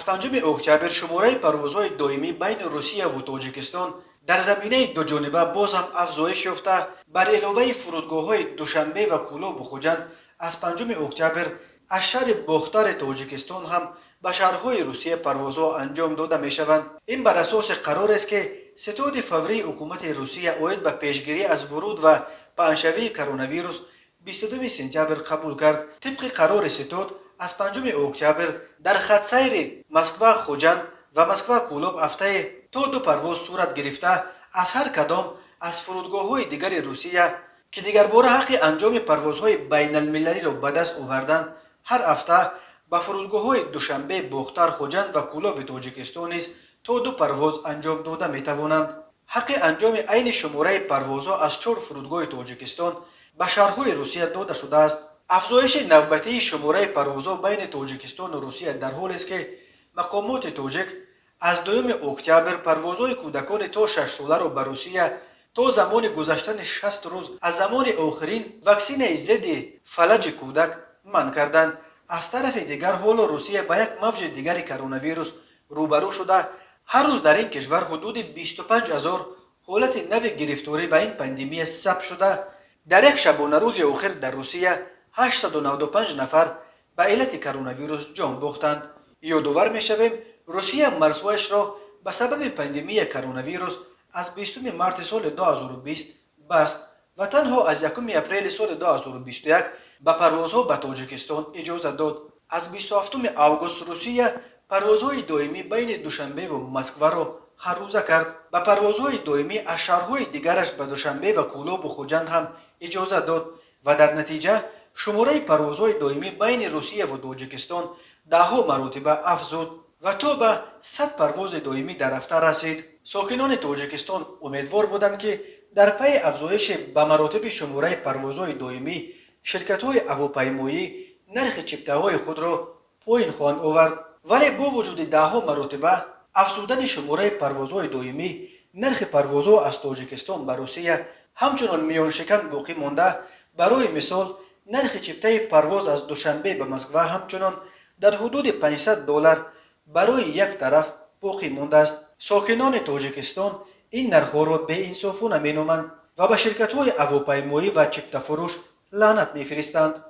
از 5 اکتبر شماره پروازهای دائمی بین روسیه و تاجیکستان در زمینه دو جانبه باز هم افزایش یافته. بر علاوه فرودگاه‌های دوشنبه و کولوب و خوجند از 5 اکتبر از شهر باختر تاجیکستان هم به شهرهای روسیه پروازها انجام داده می شوند. این بر اساس قرار است که ستاد فوری حکومت روسیه اوید به پیشگیری از ورود و پنجشنبه کرونا ویروس 22 سپتامبر قبول کرد. طبق قرار ستاد از 5 اکتبر در خط سیر مسکو خوجند و مسکو کولوب هفته تا 2 پرواز صورت گرفته از هر کدام از فرودگاه‌های دیگر روسیه که دیگر باره حق انجام پروازهای بین المللی را به دست آوردند هر هفته به فرودگاه‌های دوشنبه باختر خوجند و کولوب تاجیکستان نیز تا 2 پرواز انجام داده می‌توانند. حق انجام عین شماره پروازها از 4 فرودگاه تاجیکستان به شهرهای روسیه داده شده است. افزایش نوبتی شماره پروازها بین تاجیکستان و روسیه در حال است که مقامات تاجیک از 2 اکتبر پروازهای کودکان تا 6 ساله را به روسیه تا زمان گذشتن 60 روز از زمان آخرین واکسین ضد فلج کودک منع کردند. از طرف دیگر حال روسیه به یک موج دیگر کرونا ویروس روبرو شده. هر روز در این کشور حدود 25,000 حالت نو گرفتاری به این پاندمی ثبت شده. در یک شبانه روز اخر در روسیه 895 نفر به علت کرونا ویروس جان باختند. یادآور می‌شویم روسیه مرزهایش را به سبب پاندمی کرونا ویروس از 20 مارس سال 2020 بست و تنها از 1 اپریل سال 2021 به پروازها به تاجیکستان اجازه داد. از 27 آگوست روسیه پروازهای دائمی بین دوشنبه و مسکو را هر روزه کرد. به پروازهای دائمی از شهرهای دیگرش به دوشنبه و کولوب و خوجند هم اجازه داد و در نتیجه شماره پروازهای دائمی بین روسیه و تاجیکستان 10 مرتبه افزود و تا به 100 پرواز دائمی در هفته رسید. ساکنان تاجیکستان امیدوار بودند که در پی افزایش به مراتب شماره پروازهای دائمی شرکت‌های هواپیمایی نرخ چپته‌های خود را پایین خواهند آورد، ولی با وجود 10 مرتبه افزودن شماره پروازهای دائمی نرخ پروازها از تاجیکستان به روسیه همچنان میان شکن باقی مانده. برای مثال نرخ چپته پرواز از دوشنبه به مسکو همچنان در حدود $500 برای یک طرف باقی مانده است. ساکنان تاجیکستان این نرخ‌ها را به انصافانه می‌نامند و به شرکت‌های هواپیمایی و چپته فروش لعنت می‌فرستند.